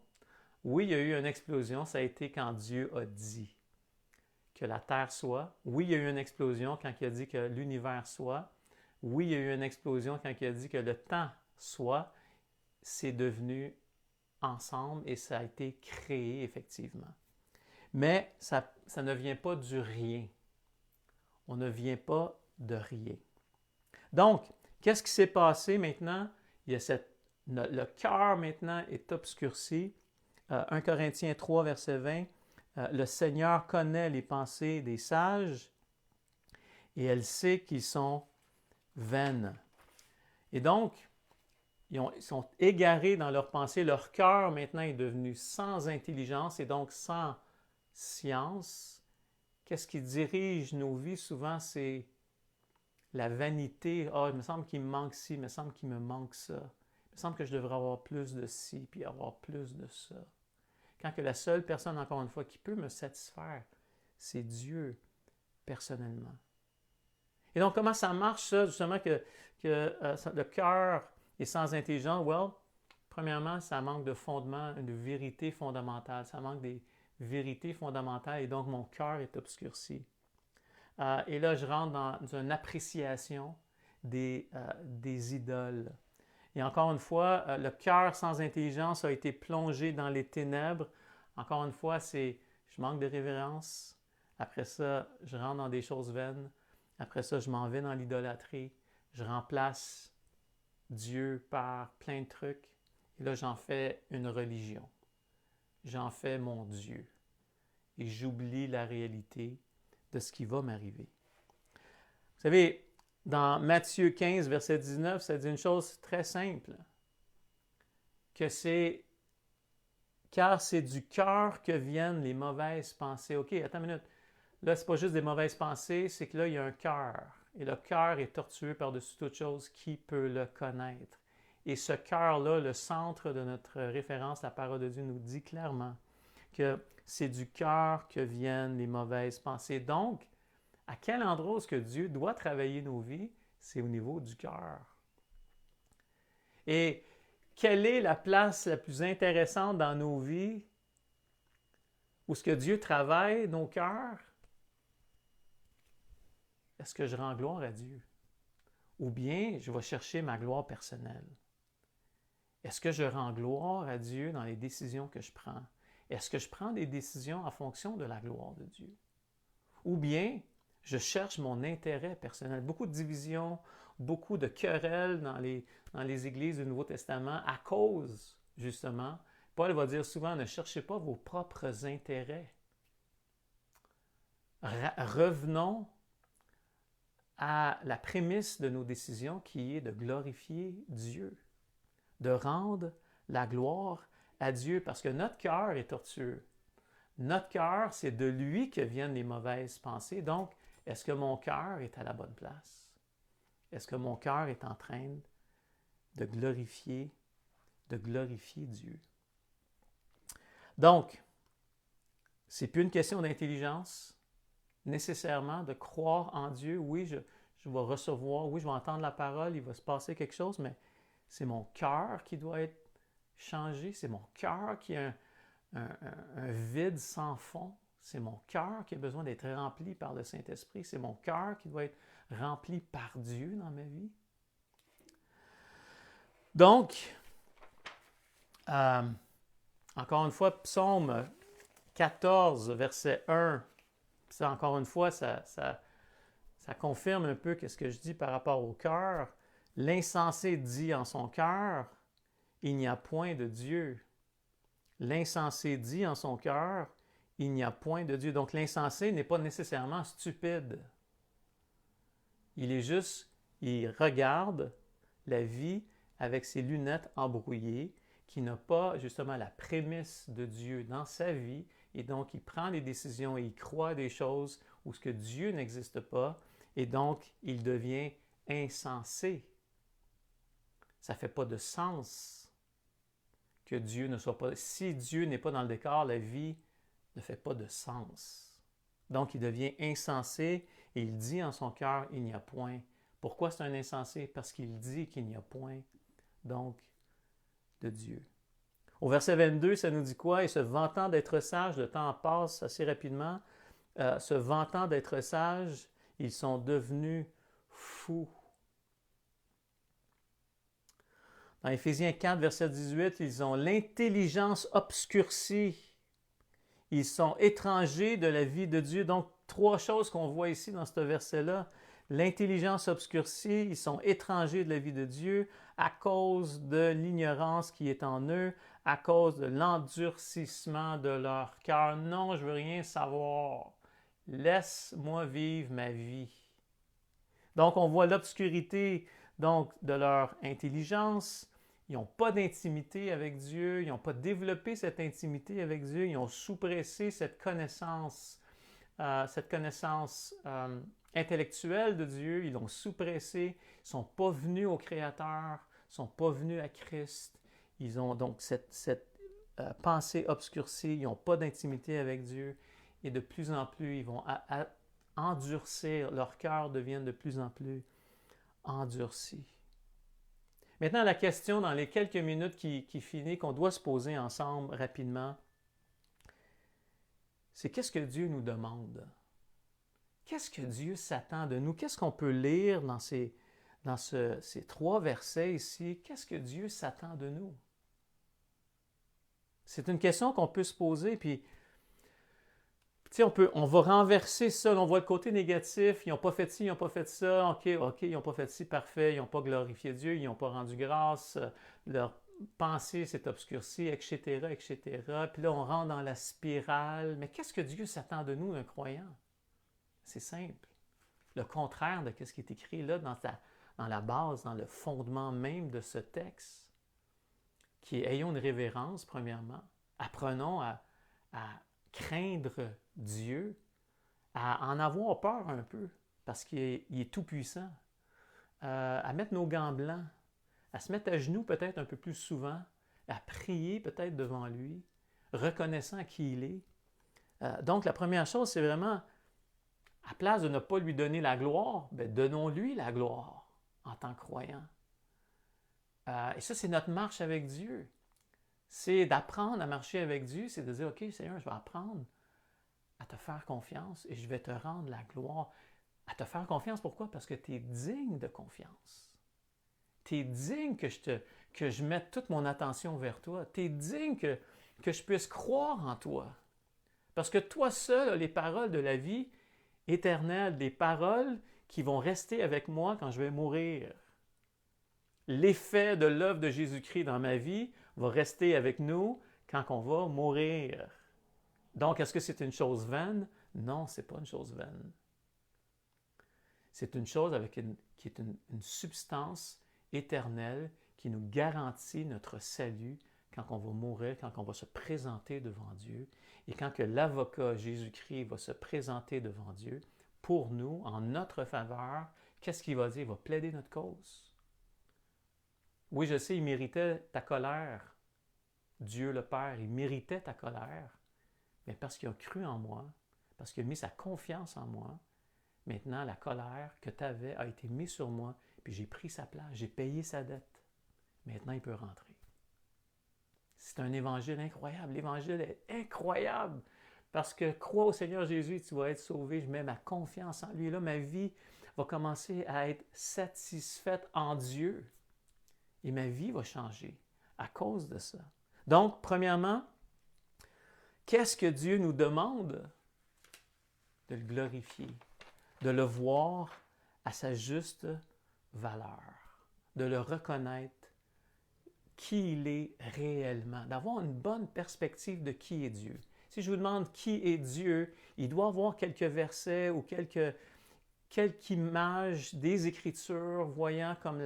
Oui, il y a eu une explosion. Ça a été quand Dieu a dit que la Terre soit. Oui, il y a eu une explosion quand il a dit que l'univers soit. Oui, il y a eu une explosion quand il a dit que le temps soit. C'est devenu ensemble et ça a été créé effectivement. Mais ça ne vient pas du rien. On ne vient pas de rien. Donc, qu'est-ce qui s'est passé maintenant? Il y a le cœur maintenant est obscurci. 1 Corinthiens 3, verset 20. Le Seigneur connaît les pensées des sages et elle sait qu'ils sont vaines. Et donc, ils sont égarés dans leurs pensées. Leur cœur maintenant est devenu sans intelligence et donc sans science. Qu'est-ce qui dirige nos vies souvent? C'est la vanité. Il me semble qu'il me manque ci, il me semble qu'il me manque ça. Il me semble que je devrais avoir plus de ci, puis avoir plus de ça. Quand que la seule personne, encore une fois, qui peut me satisfaire, c'est Dieu, personnellement. Et donc, comment ça marche, ça, justement, que le cœur est sans intelligence? Premièrement, ça manque de fondement, de vérité fondamentale. Ça manque des vérités fondamentales et donc mon cœur est obscurci. Et là, je rentre dans une appréciation des idoles. Et encore une fois, le cœur sans intelligence a été plongé dans les ténèbres. Encore une fois, je manque de révérence. Après ça, je rentre dans des choses vaines. Après ça, je m'en vais dans l'idolâtrie. Je remplace Dieu par plein de trucs. Et là, j'en fais une religion. J'en fais mon Dieu. Et j'oublie la réalité de ce qui va m'arriver. Vous savez, dans Matthieu 15, verset 19, ça dit une chose très simple, car c'est du cœur que viennent les mauvaises pensées. OK, attends une minute. Là, ce n'est pas juste des mauvaises pensées, c'est que là, il y a un cœur. Et le cœur est tortueux par-dessus toute chose. Qui peut le connaître? Et ce cœur-là, le centre de notre référence, la parole de Dieu nous dit clairement que c'est du cœur que viennent les mauvaises pensées. Donc, à quel endroit est-ce que Dieu doit travailler nos vies? C'est au niveau du cœur. Et quelle est la place la plus intéressante dans nos vies où est-ce que Dieu travaille nos cœurs? Est-ce que je rends gloire à Dieu? Ou bien je vais chercher ma gloire personnelle? Est-ce que je rends gloire à Dieu dans les décisions que je prends? est-ce que je prends des décisions en fonction de la gloire de Dieu? Ou bien, je cherche mon intérêt personnel. Beaucoup de divisions, beaucoup de querelles dans les églises du Nouveau Testament à cause, justement, Paul va dire souvent, ne cherchez pas vos propres intérêts. Revenons à la prémisse de nos décisions qui est de glorifier Dieu, de rendre la gloire à Dieu, parce que notre cœur est tortueux. Notre cœur, c'est de lui que viennent les mauvaises pensées. Donc, est-ce que mon cœur est à la bonne place? Est-ce que mon cœur est en train de glorifier Dieu? Donc, c'est plus une question d'intelligence, nécessairement, de croire en Dieu. Oui, je vais recevoir, oui, je vais entendre la parole, il va se passer quelque chose, mais c'est mon cœur qui doit être changé, c'est mon cœur qui a un vide sans fond, c'est mon cœur qui a besoin d'être rempli par le Saint-Esprit, c'est mon cœur qui doit être rempli par Dieu dans ma vie. Donc, encore une fois, Psaume 14, verset 1, ça, encore une fois, ça confirme un peu ce que je dis par rapport au cœur. L'insensé dit en son cœur, il n'y a point de Dieu. L'insensé dit en son cœur, il n'y a point de Dieu. Donc l'insensé n'est pas nécessairement stupide. Il regarde la vie avec ses lunettes embrouillées, qui n'a pas justement la prémisse de Dieu dans sa vie, et donc il prend des décisions et il croit des choses où ce que Dieu n'existe pas, et donc il devient insensé. Ça ne fait pas de sens que Dieu ne soit pas... Si Dieu n'est pas dans le décor, la vie ne fait pas de sens. Donc il devient insensé et il dit en son cœur, il n'y a point. Pourquoi c'est un insensé? Parce qu'il dit qu'il n'y a point, donc, de Dieu. Au verset 22, ça nous dit quoi? Et se vantant d'être sage, le temps passe assez rapidement, se vantant d'être sage, ils sont devenus fous. Dans Éphésiens 4, verset 18, ils ont l'intelligence obscurcie. Ils sont étrangers de la vie de Dieu. Donc, trois choses qu'on voit ici dans ce verset-là. L'intelligence obscurcie, ils sont étrangers de la vie de Dieu à cause de l'ignorance qui est en eux, à cause de l'endurcissement de leur cœur. Non, je ne veux rien savoir. Laisse-moi vivre ma vie. Donc, on voit l'obscurité donc, de leur intelligence. Ils n'ont pas d'intimité avec Dieu. Ils n'ont pas développé cette intimité avec Dieu. Ils ont sous-pressé cette connaissance intellectuelle de Dieu. Ils l'ont sous-pressé. Ils ne sont pas venus au Créateur. Ils ne sont pas venus à Christ. Ils ont donc cette pensée obscurcie. Ils n'ont pas d'intimité avec Dieu. Et de plus en plus, ils vont endurcir. Leur cœur devient de plus en plus endurci. Maintenant, la question dans les quelques minutes qui finit, qu'on doit se poser ensemble rapidement, c'est qu'est-ce que Dieu nous demande? Qu'est-ce que Dieu s'attend de nous? Qu'est-ce qu'on peut lire dans ces trois versets ici? Qu'est-ce que Dieu s'attend de nous? C'est une question qu'on peut se poser, puis on va renverser ça, on voit le côté négatif, ils n'ont pas fait ci, ils n'ont pas fait ça, ok, ils n'ont pas fait ci, parfait, ils n'ont pas glorifié Dieu, ils n'ont pas rendu grâce, leur pensée s'est obscurcie, etc., etc. Puis là, on rentre dans la spirale. Mais qu'est-ce que Dieu s'attend de nous, un croyant? C'est simple. Le contraire de ce qui est écrit là dans la base, dans le fondement même de ce texte, qui est ayons une révérence, premièrement, apprenons à craindre Dieu, à en avoir peur un peu, parce qu'il est tout-puissant, à mettre nos gants blancs, à se mettre à genoux peut-être un peu plus souvent, à prier peut-être devant lui, reconnaissant qui il est. Donc la première chose, c'est vraiment, à place de ne pas lui donner la gloire, donnons-lui la gloire en tant que croyant. Et ça, c'est notre marche avec Dieu. C'est d'apprendre à marcher avec Dieu, c'est de dire, OK, Seigneur, je vais apprendre à te faire confiance et je vais te rendre la gloire. À te faire confiance, pourquoi? Parce que tu es digne de confiance. Tu es digne que je mette toute mon attention vers toi. Tu es digne que que je puisse croire en toi. Parce que toi seul as les paroles de la vie éternelle, des paroles qui vont rester avec moi quand je vais mourir. L'effet de l'œuvre de Jésus-Christ dans ma vie va rester avec nous quand on va mourir. Donc, est-ce que c'est une chose vaine? Non, ce n'est pas une chose vaine. C'est une chose qui est une substance éternelle qui nous garantit notre salut quand on va mourir, quand on va se présenter devant Dieu et quand que l'avocat Jésus-Christ va se présenter devant Dieu pour nous, en notre faveur. Qu'est-ce qu'il va dire? Il va plaider notre cause. Oui, je sais, il méritait ta colère. Dieu le Père, il méritait ta colère. Mais parce qu'il a cru en moi, parce qu'il a mis sa confiance en moi, maintenant la colère que tu avais a été mise sur moi, puis j'ai pris sa place, j'ai payé sa dette. Maintenant, il peut rentrer. C'est un évangile incroyable. L'évangile est incroyable parce que crois au Seigneur Jésus, tu vas être sauvé. Je mets ma confiance en lui. Et là, ma vie va commencer à être satisfaite en Dieu. Et ma vie va changer à cause de ça. Donc, premièrement, qu'est-ce que Dieu nous demande? De le glorifier, de le voir à sa juste valeur, de le reconnaître qui il est réellement, d'avoir une bonne perspective de qui est Dieu. Si je vous demande qui est Dieu, il doit avoir quelques versets ou quelques images des Écritures voyant comme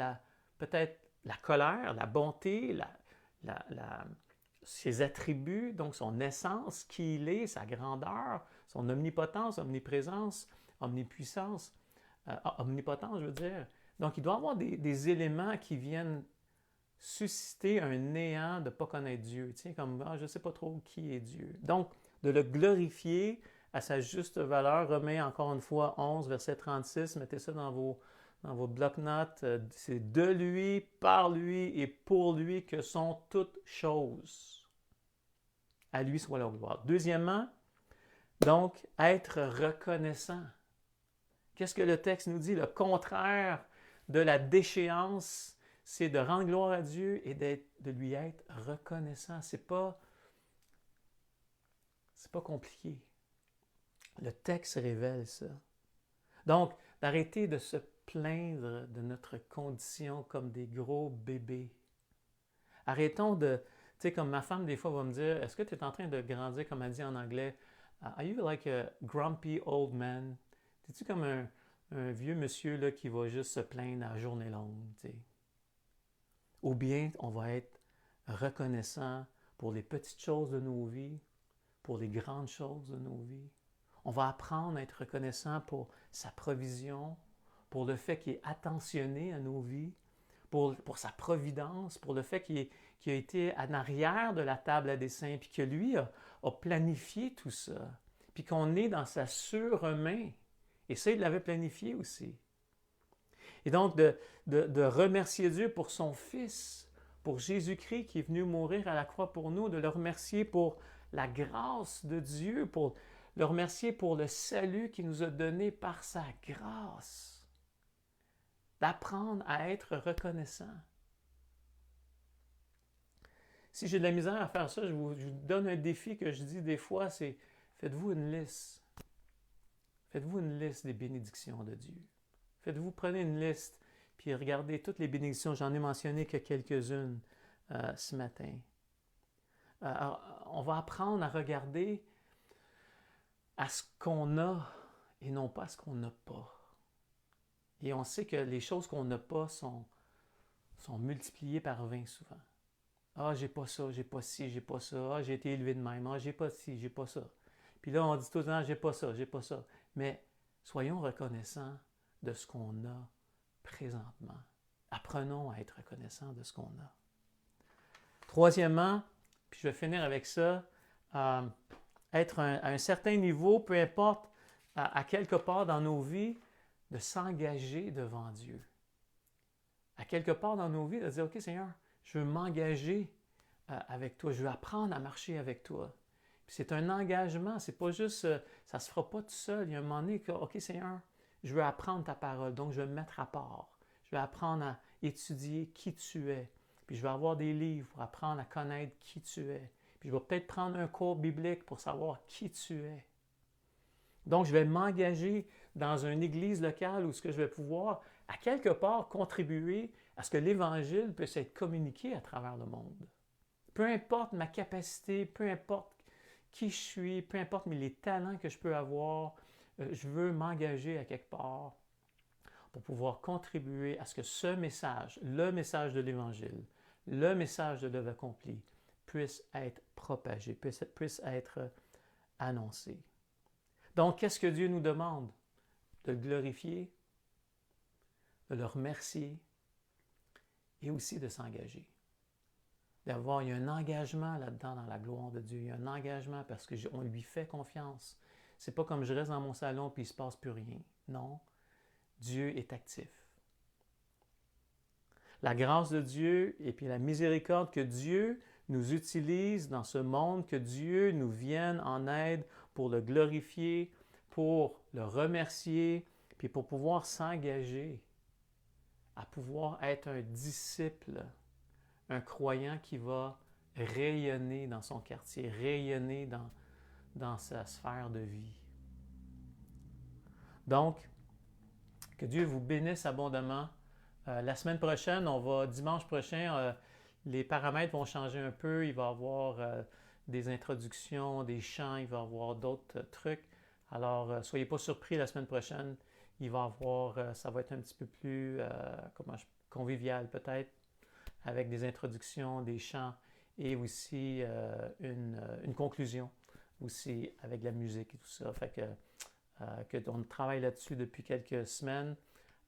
peut-être la colère, la bonté, ses attributs, donc son essence, qui il est, sa grandeur, son omnipotence, omniprésence, omnipuissance, omnipotence, je veux dire. Donc, il doit y avoir des éléments qui viennent susciter un néant de ne pas connaître Dieu. Tiens, comme je ne sais pas trop qui est Dieu. Donc, de le glorifier à sa juste valeur. Romains, encore une fois, 11, verset 36, mettez ça dans vos bloc-notes. C'est de lui, par lui et pour lui que sont toutes choses. À lui soit la gloire. Deuxièmement, donc, être reconnaissant. Qu'est-ce que le texte nous dit? Le contraire de la déchéance, c'est de rendre gloire à Dieu et de lui être reconnaissant. C'est pas compliqué. Le texte révèle ça. Donc, d'arrêter de se plaindre de notre condition comme des gros bébés. Arrêtons de, tu sais, comme ma femme des fois va me dire, est-ce que tu es en train de grandir, comme elle dit en anglais, are you like a grumpy old man? Es-tu comme un vieux monsieur là, qui va juste se plaindre à la journée longue, tu sais? Ou bien on va être reconnaissant pour les petites choses de nos vies, pour les grandes choses de nos vies. On va apprendre à être reconnaissant pour sa provision, pour le fait qu'il est attentionné à nos vies, pour sa providence, pour le fait qu'il a été en arrière de la table à dessein, puis que lui a planifié tout ça, puis qu'on est dans sa surmain. Et ça, il l'avait planifié aussi. Et donc, de remercier Dieu pour son Fils, pour Jésus-Christ qui est venu mourir à la croix pour nous, de le remercier pour la grâce de Dieu, pour le remercier pour le salut qu'il nous a donné par sa grâce. D'apprendre à être reconnaissant. Si j'ai de la misère à faire ça, je vous donne un défi que je dis des fois, c'est faites-vous une liste. Faites-vous une liste des bénédictions de Dieu. Prenez une liste, puis regardez toutes les bénédictions. J'en ai mentionné que quelques-unes ce matin. On va apprendre à regarder à ce qu'on a et non pas à ce qu'on n'a pas. Et on sait que les choses qu'on n'a pas sont multipliées par 20 souvent. Ah, j'ai pas ça, j'ai pas ci, j'ai pas ça. Ah, j'ai été élevé de même. Ah, j'ai pas ci, j'ai pas ça. Puis là, on dit tout le temps, j'ai pas ça, j'ai pas ça. Mais soyons reconnaissants de ce qu'on a présentement. Apprenons à être reconnaissants de ce qu'on a. Troisièmement, puis je vais finir avec ça, être à un certain niveau, peu importe, à quelque part dans nos vies, de s'engager devant Dieu. À quelque part dans nos vies, de dire, OK Seigneur, je veux m'engager avec toi, je veux apprendre à marcher avec toi. Puis c'est un engagement, c'est pas juste, ça ne se fera pas tout seul. Il y a un moment donné que, OK Seigneur, je veux apprendre ta parole, donc je vais me mettre à part. Je vais apprendre à étudier qui tu es. Puis je vais avoir des livres pour apprendre à connaître qui tu es. Puis je vais peut-être prendre un cours biblique pour savoir qui tu es. Donc, je vais m'engager dans une église locale où ce que je vais pouvoir, à quelque part, contribuer à ce que l'Évangile puisse être communiqué à travers le monde. Peu importe ma capacité, peu importe qui je suis, peu importe les talents que je peux avoir, je veux m'engager à quelque part pour pouvoir contribuer à ce que ce message, le message de l'Évangile, le message de l'œuvre accomplie, puisse être propagé, puisse être annoncé. Donc, qu'est-ce que Dieu nous demande? De le glorifier, de le remercier et aussi de s'engager. Il y a un engagement là-dedans dans la gloire de Dieu. Il y a un engagement parce qu'on lui fait confiance. C'est pas comme je reste dans mon salon puis il se passe plus rien. Non, Dieu est actif. La grâce de Dieu et puis la miséricorde que Dieu nous utilise dans ce monde, que Dieu nous vienne en aide pour le glorifier, pour le remercier, puis pour pouvoir s'engager à pouvoir être un disciple, un croyant qui va rayonner dans son quartier, rayonner dans sa sphère de vie. Donc, que Dieu vous bénisse abondamment. La semaine prochaine, dimanche prochain, les paramètres vont changer un peu. Il va y avoir des introductions, des chants, il va y avoir d'autres trucs. Alors, soyez pas surpris la semaine prochaine. Ça va être un petit peu plus convivial peut-être, avec des introductions, des chants et aussi une conclusion aussi avec la musique et tout ça. Fait que on travaille là-dessus depuis quelques semaines,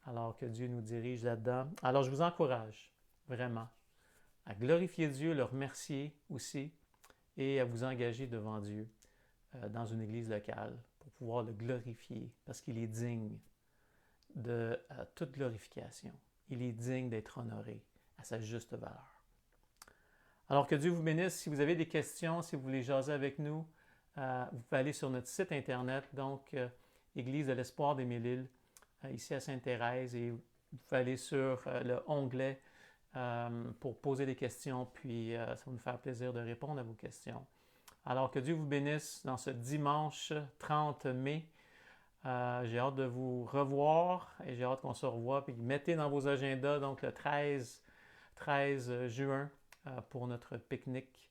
alors que Dieu nous dirige là-dedans. Alors je vous encourage vraiment à glorifier Dieu, le remercier aussi et à vous engager devant Dieu dans une église locale pour pouvoir le glorifier parce qu'il est digne de toute glorification. Il est digne d'être honoré à sa juste valeur. Alors que Dieu vous bénisse. Si vous avez des questions, si vous voulez jaser avec nous, vous pouvez aller sur notre site internet, donc Église de l'Espoir des Mille-Îles, ici à Sainte-Thérèse, et vous pouvez aller sur le onglet pour poser des questions, puis ça va nous faire plaisir de répondre à vos questions. Alors que Dieu vous bénisse dans ce dimanche 30 mai. J'ai hâte de vous revoir et j'ai hâte qu'on se revoie. Puis mettez dans vos agendas donc le 13 juin pour notre pique-nique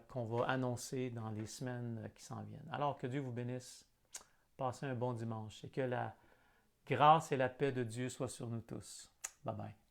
qu'on va annoncer dans les semaines qui s'en viennent. Alors que Dieu vous bénisse. Passez un bon dimanche et que la grâce et la paix de Dieu soient sur nous tous. Bye bye.